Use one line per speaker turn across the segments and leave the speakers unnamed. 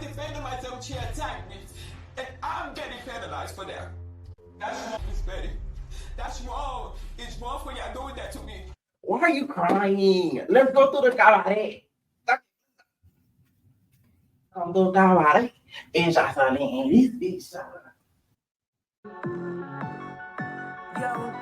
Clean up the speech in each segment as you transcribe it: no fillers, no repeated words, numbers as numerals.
defended myself. She attacked me, and I'm getting penalized for that. That's wrong, Miss Betty. That's wrong. It's wrong for y'all doing that to me.
Why are you crying? Let's go to the cabaret. Come to the cabaret. And just in this bitch.
Yo,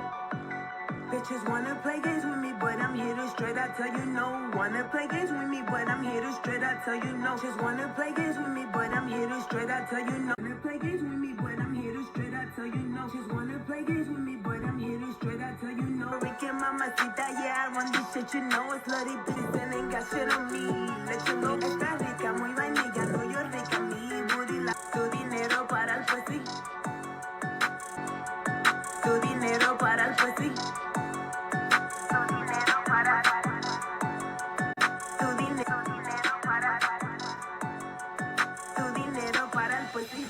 bitches wanna play games with me, but I'm here to straight I tell you no. Wanna play games with me, but I'm here to straight I tell you no. Just wanna play games with me, but I'm here to straight I tell you no. Wanna play games with me, but I'm here to straight I tell you no. Just wanna play games with me, but I'm here to straight I tell you no. Ricky mamacita, yeah, I run this shit, you know it's bloody bitches and ain't got shit on me. Let you know esta rica, muy vainilla, soy yo rica, mi booty la. Tu dinero para el pussy. Tu dinero para el pussy. Tu dinero para tu dinero para tu dinero para el pussy.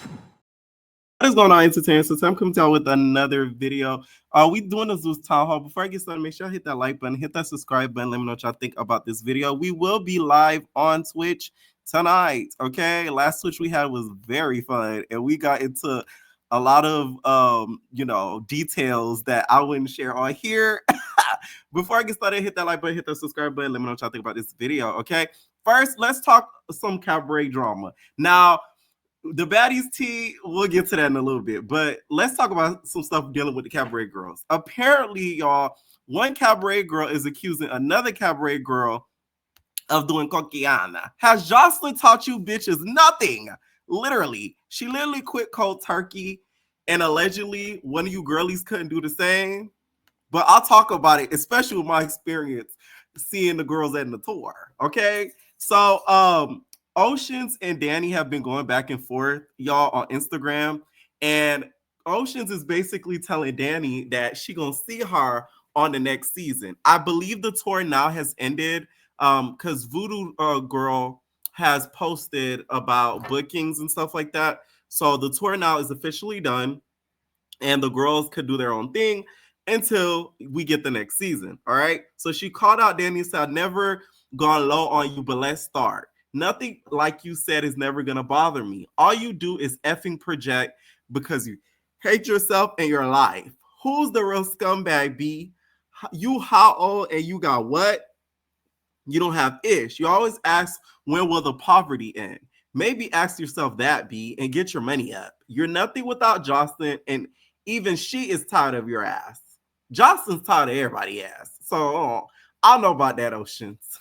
What is going on, entertainers? So I'm coming to y'all with another video. We doing a Zeus town hall. Before I get started, make sure I hit that like button, hit that subscribe button. Let me know what y'all think about this video. We will be live on Twitch tonight. Okay, last Twitch we had was very fun, and we got into a lot of details that I wouldn't share on here. Before I get started, hit that like button, hit that subscribe button. Let me know what y'all think about this video. Okay, first let's talk some cabaret drama. Now, the Baddies tea, we'll get to that in a little bit, but let's talk about some stuff dealing with the cabaret girls. Apparently, y'all, one cabaret girl is accusing another cabaret girl of doing coquiana. Has Jocelyn taught you bitches nothing? Literally. She literally quit cold turkey, and allegedly one of you girlies couldn't do the same. But I'll talk about it, especially with my experience seeing the girls at the tour. Okay? So, Oceans and Dani have been going back and forth, y'all, on Instagram. And Oceans is basically telling Dani that she gonna see her on the next season. I believe the tour now has ended because Voodoo Girl has posted about bookings and stuff like that. So the tour now is officially done, and the girls could do their own thing until we get the next season. All right. So she called out Dani and said, "I've never gone low on you, but let's start. Nothing like you said is never gonna bother me. All you do is effing project because you hate yourself and your life. Who's the real scumbag, B? You how old and you got what? You don't have ish. You always ask, when will the poverty end? Maybe ask yourself that, B, and get your money up. You're nothing without Jocelyn, and even she is tired of your ass. Jocelyn's tired of everybody's ass. So I don't know about that, Oceans.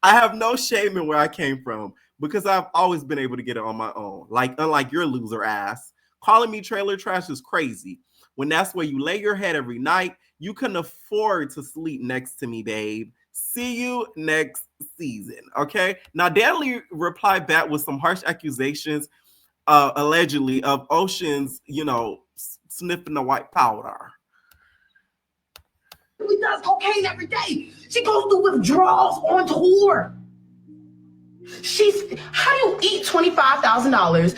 I have no shame in where I came from because I've always been able to get it on my own. Like, unlike your loser ass, calling me trailer trash is crazy. When that's where you lay your head every night, you can afford to sleep next to me, babe. See you next season." Okay. Now, Natalie replied back with some harsh accusations, allegedly, of Oceans, sniffing the white powder.
She does cocaine every day. She goes through withdrawals on tour. How do you eat $25,000,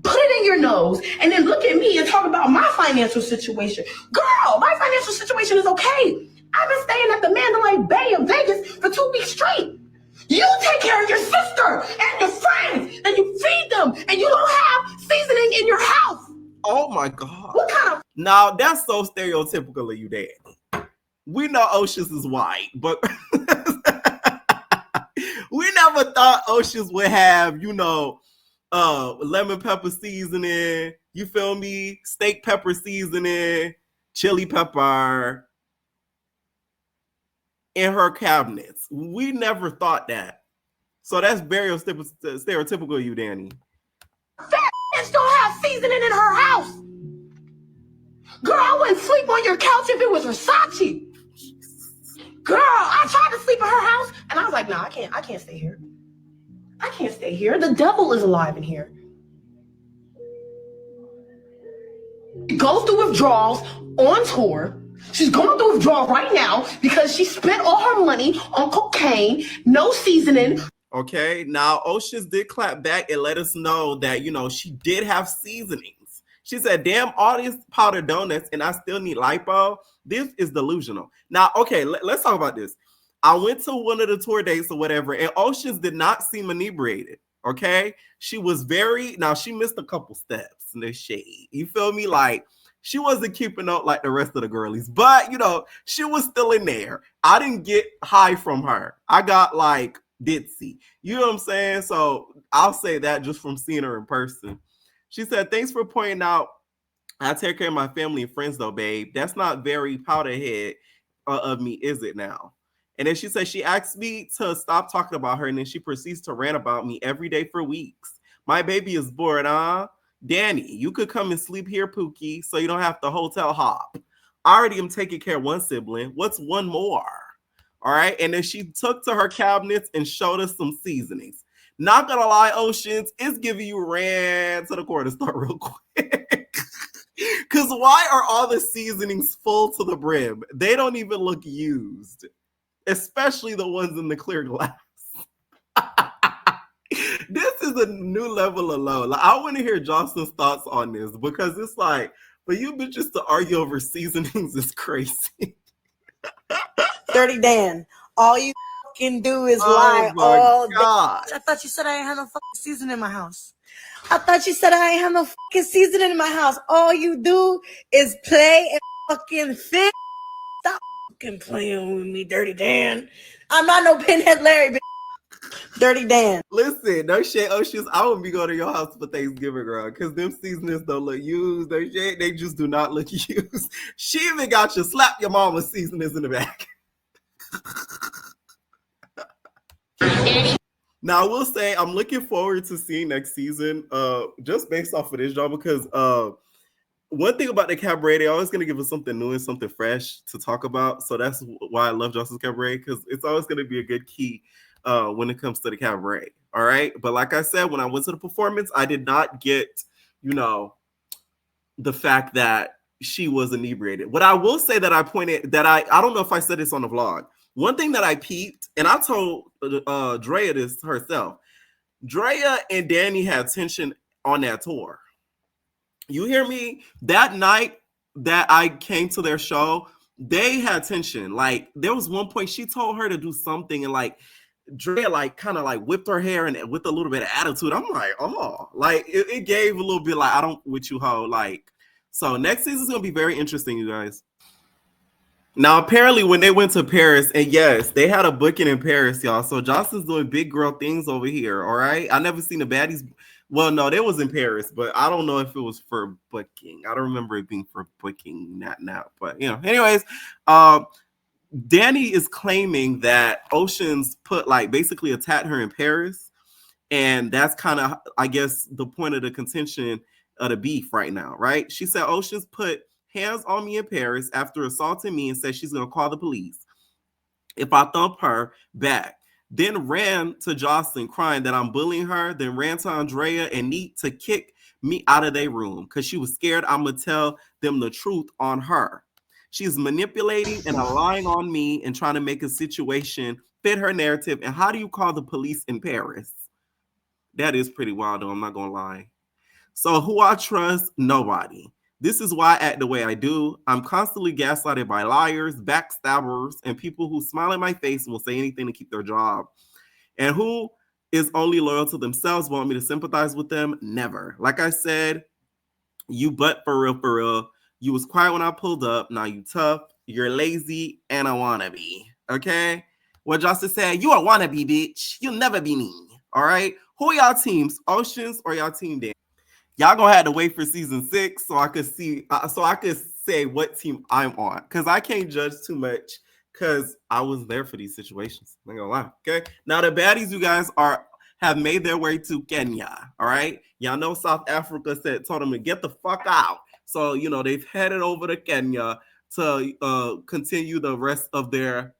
put it in your nose, and then look at me and talk about my financial situation? Girl, my financial situation is okay. I've been staying at the Mandalay Bay in Vegas for 2 weeks straight. You take care of your sister and your friends, and you feed them, and you don't have seasoning in your house.
Oh my God.
What kind of...
Now, that's so stereotypical of you, Dani. We know Oceans is white, but we never thought Oceans would have, lemon pepper seasoning, you feel me? Steak pepper seasoning, chili pepper in her cabinets. We never thought that. So that's very stereotypical of you, Dani.
Fat bitch don't have seasoning in her house. Girl, I wouldn't sleep on your couch if it was Versace. Girl, I tried to sleep in her house, and I was like, "Nah, I can't stay here. I can't stay here. The devil is alive in here." She goes through withdrawals on tour. She's going through withdrawal right now because she spent all her money on cocaine, no seasoning.
Okay, now Oceans did clap back and let us know that, she did have seasonings. She said, "Damn, all these powdered donuts and I still need lipo. This is delusional." Now, okay, let's talk about this. I went to one of the tour dates or whatever, and Oceans did not seem inebriated. Okay, she was now she missed a couple steps in the shade. You feel me? Like she wasn't keeping up like the rest of the girlies, but she was still in there. I didn't get high from her. I got like ditzy. You know what I'm saying? So I'll say that just from seeing her in person. She said, "Thanks for pointing out. I take care of my family and friends though, babe. That's not very powderhead of me, is it now?" And then she said she asked me to stop talking about her, and then she proceeds to rant about me every day for weeks. My baby is bored, huh? Dani, you could come and sleep here, Pookie, so you don't have to hotel hop. I already am taking care of one sibling. What's one more? All right. And then she took to her cabinets and showed us some seasonings. Not gonna lie, Oceans, it's giving you ran to the corner store real quick. Because why are all the seasonings full to the brim? They don't even look used, especially the ones in the clear glass. This is a new level of low. Like, I want to hear Jocelyn's thoughts on this, because it's like, for you bitches to argue over seasonings is crazy.
Dirty Dan, all you fucking do is lie all day. I thought you said I ain't had no fucking seasoning in my house. I thought you said I ain't have no fucking seasoning in my house. All you do is play and fucking fit. Stop fucking playing with me, Dirty Dan. I'm not no Pinhead Larry, bitch. Dirty Dan.
Listen, no shit, Oceans. I won't be going to your house for Thanksgiving, girl, because them seasonings don't look used. No shit, they just do not look used. She even got you slap your mama seasonings in the back. Now, I will say I'm looking forward to seeing next season, just based off of this, y'all, because one thing about the cabaret, they're always going to give us something new and something fresh to talk about. So that's why I love Jocelyn's Cabaret, because it's always going to be a good key when it comes to the cabaret. All right. But like I said, when I went to the performance, I did not get, the fact that she was inebriated. What I will say that I pointed that I don't know if I said this on the vlog. One thing that I peeped, and I told Drea this herself. Drea and Dani had tension on that tour. You hear me? That night that I came to their show, they had tension. Like, there was one point she told her to do something, and like Drea kind of whipped her hair and with a little bit of attitude. I'm like, oh, like it gave a little bit like, I don't with you, ho. Like, so next season's gonna be very interesting, you guys. Now, apparently, when they went to Paris, and yes, they had a booking in Paris, y'all. So Johnson's doing big girl things over here. All right, I never seen the Baddies. Well, no, they was in Paris, but I don't know if it was for booking. I don't remember it being for booking, not now. But anyways, Dani is claiming that Oceans basically attacked her in Paris, and that's kind of, I guess, the point of the contention of the beef right now, right? She said Oceans put hands on me in Paris after assaulting me and said she's going to call the police if I thump her back. Then ran to Jocelyn crying that I'm bullying her, then ran to Andrea and Neat to kick me out of their room because she was scared I'm going to tell them the truth on her. She's manipulating and lying on me and trying to make a situation fit her narrative. And how do you call the police in Paris? That is pretty wild, though. I'm not going to lie. So who I trust? Nobody. This is why I act the way I do. I'm constantly gaslighted by liars, backstabbers, and people who smile in my face and will say anything to keep their job. And who is only loyal to themselves, want me to sympathize with them? Never. Like I said, you butt for real. You was quiet when I pulled up. Now you tough, you're lazy, and a wannabe. Okay? What Justin said, you a wannabe, bitch. You'll never be me. All right? Who are y'all teams? Oceans or y'all team Dan? Y'all gonna have to wait for season 6 so I could see, so I could say what team I'm on, because I can't judge too much because I was there for these situations. I'm not gonna lie. Okay. Now the baddies, you guys have made their way to Kenya. All right. Y'all know South Africa told them to get the fuck out. So they've headed over to Kenya to continue the rest of their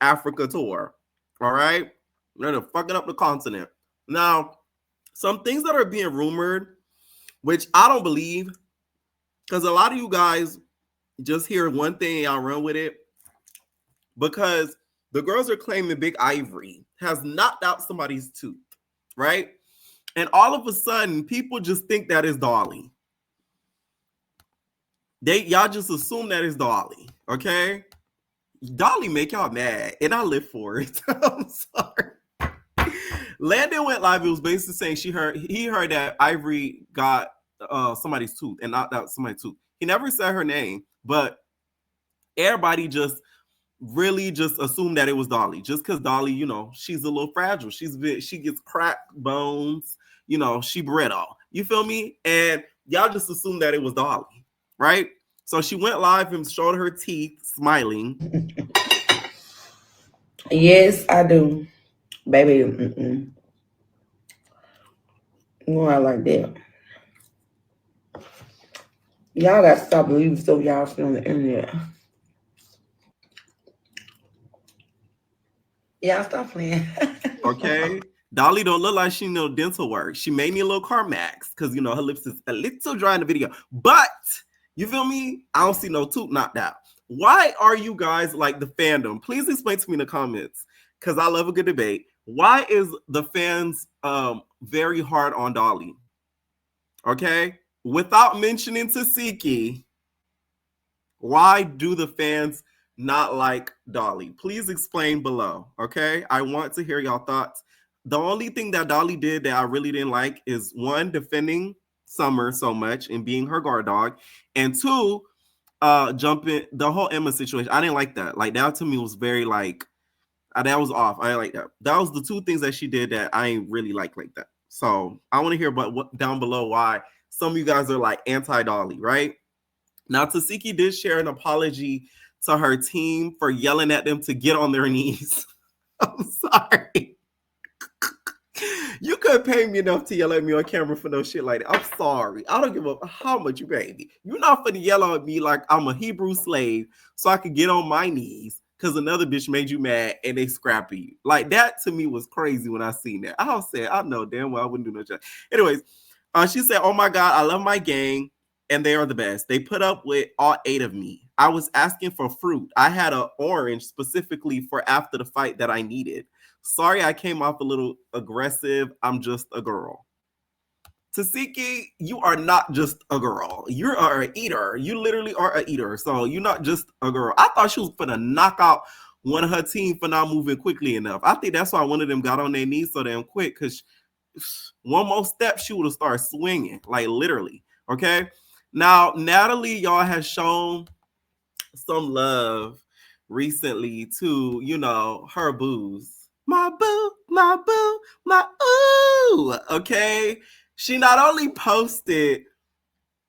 Africa tour. All right. They're fucking up the continent. Now, some things that are being rumored, which I don't believe, because a lot of you guys just hear one thing and y'all run with it, because the girls are claiming Big Ivory has knocked out somebody's tooth, right? And all of a sudden, people just think that is Dolly. Y'all just assume that is Dolly, okay? Dolly make y'all mad, and I live for it. I'm sorry. Landon went live. It was basically saying he heard that Ivory got somebody's tooth and knocked out somebody's tooth. He never said her name, but everybody just really just assumed that it was Dolly, just because Dolly, you know, she's a little fragile. She gets cracked bones, you know, she brittle. You feel me? And y'all just assumed that it was Dolly, right? So she went live and showed her teeth, smiling.
Yes, I do, baby. More like that. Y'all got to stop believing stuff y'all see on the internet. Y'all stop playing.
Okay. Dolly don't look like she know dental work. She may need a little Carmax because, you know, her lips is a little dry in the video. But, you feel me? I don't see no tooth knocked out. Why are you guys like the fandom? Please explain to me in the comments because I love a good debate. Why is the fans very hard on Dolly? Okay? Without mentioning Tesehki, why do the fans not like Dolly? Please explain below, okay? I want to hear y'all thoughts. The only thing that Dolly did that I really didn't like is, one, defending Summer so much and being her guard dog, and two, jumping the whole Emma situation. I didn't like that. Like, that to me was very like, that was off. I didn't like that. That was the two things that she did that I ain't really like that. So I want to hear about what down below why some of you guys are like anti-Dolly, right? Now, Tesehki did share an apology to her team for yelling at them to get on their knees. I'm sorry. You couldn't pay me enough to yell at me on camera for no shit like that. I'm sorry. I don't give a how much you pay me. You're not finna yell at me like I'm a Hebrew slave so I could get on my knees because another bitch made you mad and they scrappy you. Like, that to me was crazy when I seen that. I said, I know damn well I wouldn't do no shit. Anyways, she said, oh my God, I love my gang and they are the best. They put up with all 8 of me. I was asking for fruit. I had an orange specifically for after the fight that I needed. Sorry, I came off a little aggressive. I'm just a girl. Tesehki, you are not just a girl. You are an eater. You literally are an eater. So you're not just a girl. I thought she was gonna knock out one of her team for not moving quickly enough. I think that's why one of them got on their knees so damn quick, because one more step, she would have started swinging, like literally. Okay. Now, Natalie, y'all, has shown some love recently to, you know, her boos. My boo, my boo, my ooh. Okay. She not only posted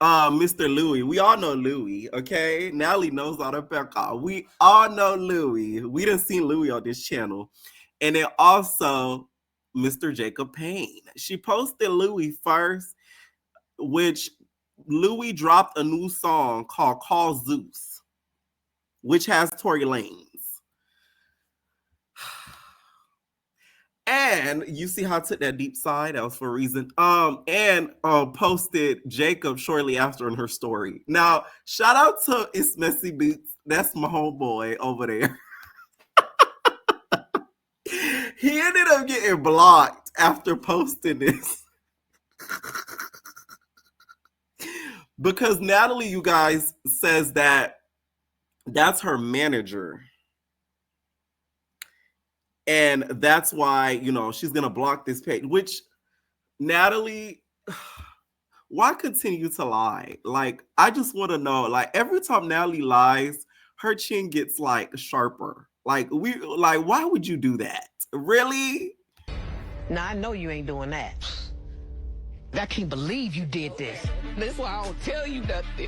Mr. Louis. We all know Louis, okay? Natalie knows all the Becca. We all know Louis. We done seen Louis on this channel. And then also Mr. Jacob Payne. She posted Louis first, which Louis dropped a new song called Call Zeus, which has Tory Lanez. And you see how I took that deep side? That was for a reason. And posted Jacob shortly after in her story. Now, shout out to It's Messy Boots. That's my homeboy over there. He ended up getting blocked after posting this. Because Natalie, you guys, says that that's her manager. And that's why, you know, she's going to block this page, which Natalie, why continue to lie? Like, I just want to know, like, every time Natalie lies, her chin gets like sharper. Like, why would you do that? Really?
Now, I know you ain't doing that. I can't believe you did this.
That's why I don't tell you nothing.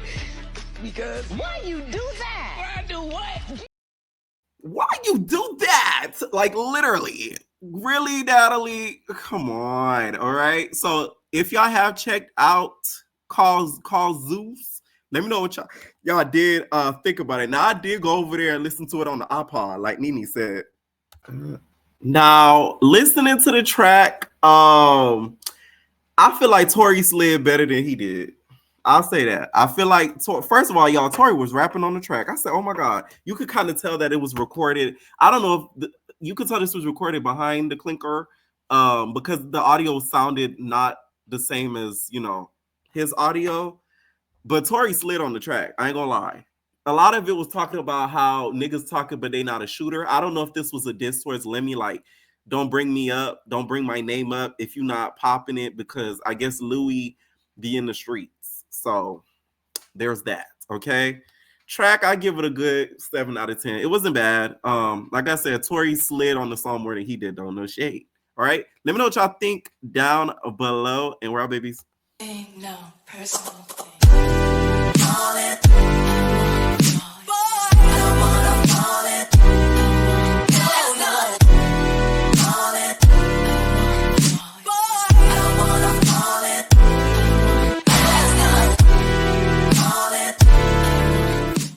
Because
Why you do that?
why I do what?
Why you do that? Like, literally. Really, Natalie? Come on. All right. So if y'all have checked out Call Zeus, let me know what y'all did think about it. Now, I did go over there and listen to it on the iPod, like Nene said. Now, listening to the track, I feel like Tory slid better than he did. I'll say that. I feel like, first of all, y'all, Tory was rapping on the track. I said, oh my God. You could kind of tell that it was recorded. I don't know if you could tell this was recorded behind the clinker because the audio sounded not the same as, you know, his audio. But Tory slid on the track. I ain't gonna lie. A lot of it was talking about how niggas talking, but they not a shooter. I don't know if this was a diss towards Lemmy, like don't bring me up. Don't bring my name up if you're not popping it, because I guess Louis be in the streets. So there's that. Okay. Track, I give it a good 7 out of 10. It wasn't bad. Like I said, Tori slid on the song more than he did, though. No shade. All right. Let me know what y'all think down below. And we're out, babies.
No personal thing.